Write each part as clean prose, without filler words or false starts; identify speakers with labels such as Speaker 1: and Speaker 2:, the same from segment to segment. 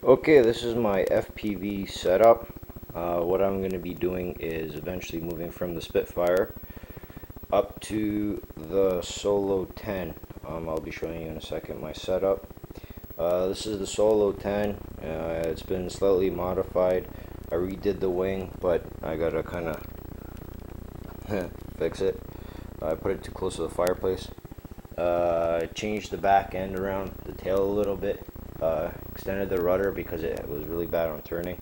Speaker 1: Okay, this is my FPV setup. What I'm going to be doing is eventually moving from the Spitfire up to the Solo 10. I'll be showing you in a second my setup. This is the Solo 10. It's been slightly modified. I redid the wing, but I gotta kind of fix it. I put it too close to the fireplace. I changed the back end around the tail a little bit. Extended the rudder because it was really bad on turning.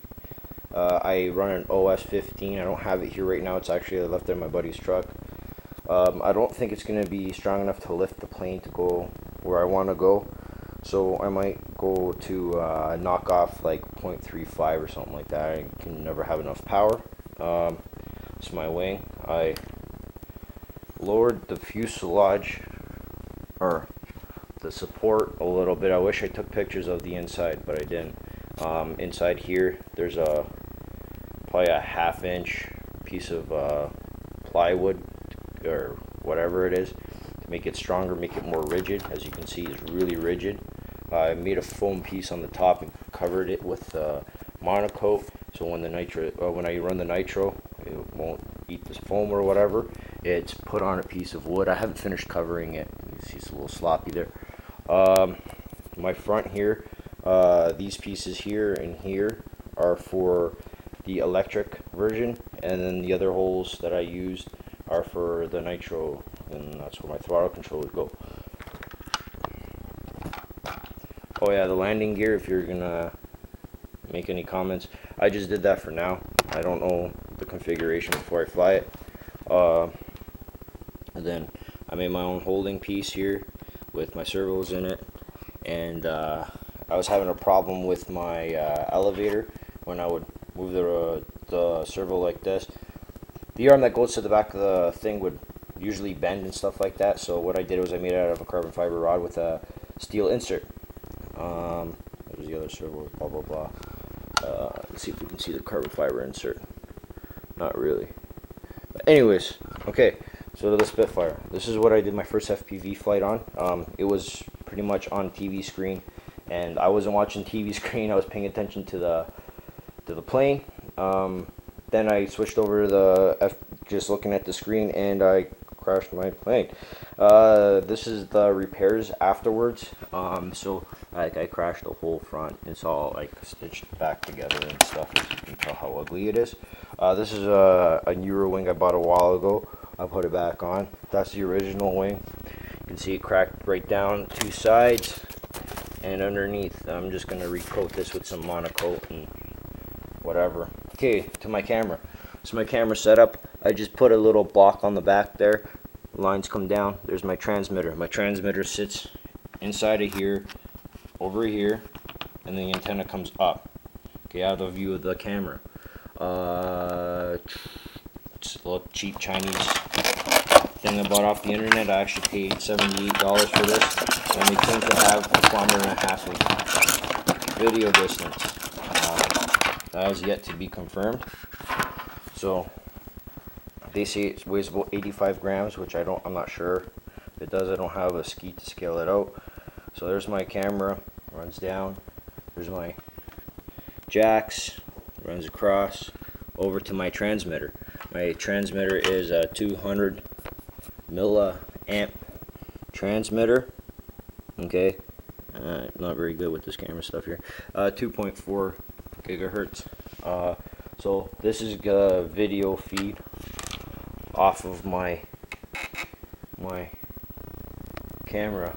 Speaker 1: I run an OS 15. I don't have it here right now. It's actually I left it in my buddy's truck. I don't think it's going to be strong enough to lift the plane to go where I want to go. So I might go to knock off like 0.35 or something like that. I can never have enough power. It's my wing. I lowered the fuselage or the support a little bit. I wish I took pictures of the inside, but I didn't. Inside here there's probably a ½ inch piece of plywood or whatever it is to make it stronger, make it more rigid. As you can see, it's really rigid. I made a foam piece on the top and covered it with monocoat, so when I run the nitro, it won't eat this foam or whatever. It's put on a piece of wood. I haven't finished covering it. You see it's a little sloppy there. My front here, these pieces here and here are for the electric version, and then the other holes that I used are for the nitro, and that's where my throttle control would go. Oh yeah, the landing gear, if you're gonna make any comments, I just did that for now. I don't know the configuration before I fly it. And then I made my own holding piece here with my servos in it, and I was having a problem with my elevator when I would move the servo like this. The arm that goes to the back of the thing would usually bend and stuff like that, so what I did was I made it out of a carbon fiber rod with a steel insert. There's the other servo, blah blah blah. Let's see if we can see the carbon fiber insert. Not really. But anyways, okay, so to the Spitfire. This is what I did my first FPV flight on. It was pretty much on TV screen, and I wasn't watching TV screen. I was paying attention to the plane. Then I switched over to just looking at the screen, and I crashed my plane. This is the repairs afterwards. So I crashed the whole front. It's all like stitched back together and stuff. As you can tell how ugly it is. This is a newer wing I bought a while ago. I put it back on. That's the original wing. You can see it cracked right down two sides and underneath. I'm just gonna recoat this with some monocoat and whatever. Okay, to my camera. So my camera setup, I just put a little block on the back there. Lines come down. There's my transmitter. My transmitter sits inside of here, over here, and the antenna comes up. Okay, out of the view of the camera. It's a little cheap Chinese thing I bought off the internet. I actually paid $78 for this, and they claim to have a 1.5 kilometer of video distance. That has yet to be confirmed. So they say it weighs about 85 grams, which I'm not sure if it does. I don't have a ski to scale it out. So there's my camera, runs down. There's my jacks, runs across over to my transmitter. My transmitter is a 200 milliamp transmitter. Okay, not very good with this camera stuff here. 2.4 gigahertz. So this is a video feed off of my camera.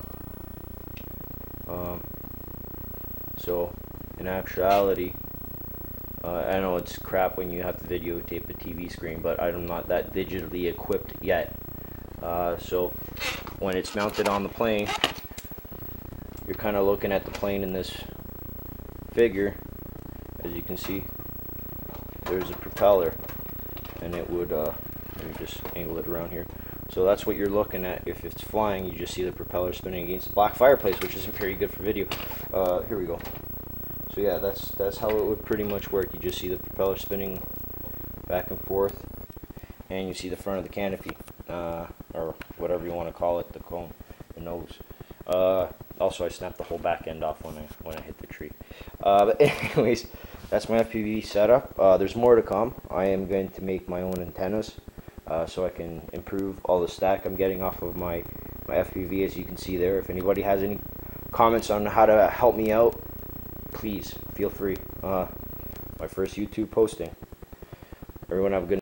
Speaker 1: So in actuality, I know it's crap when you have to videotape a TV screen, but I'm not that digitally equipped yet. So when it's mounted on the plane, you're kind of looking at the plane in this figure. As you can see, there's a propeller, and it would, let me just angle it around here. So that's what you're looking at. If it's flying, you just see the propeller spinning against the black fireplace, which isn't very good for video. Here we go. So yeah, that's how it would pretty much work. You just see the propeller spinning back and forth, and you see the front of the canopy, or whatever you want to call it, the cone, the nose. Also, I snapped the whole back end off when I hit the tree. But anyways, that's my FPV setup. There's more to come. I am going to make my own antennas so I can improve all the stack I'm getting off of my FPV, as you can see there. If anybody has any comments on how to help me out, please feel free. My first YouTube posting. Everyone have a good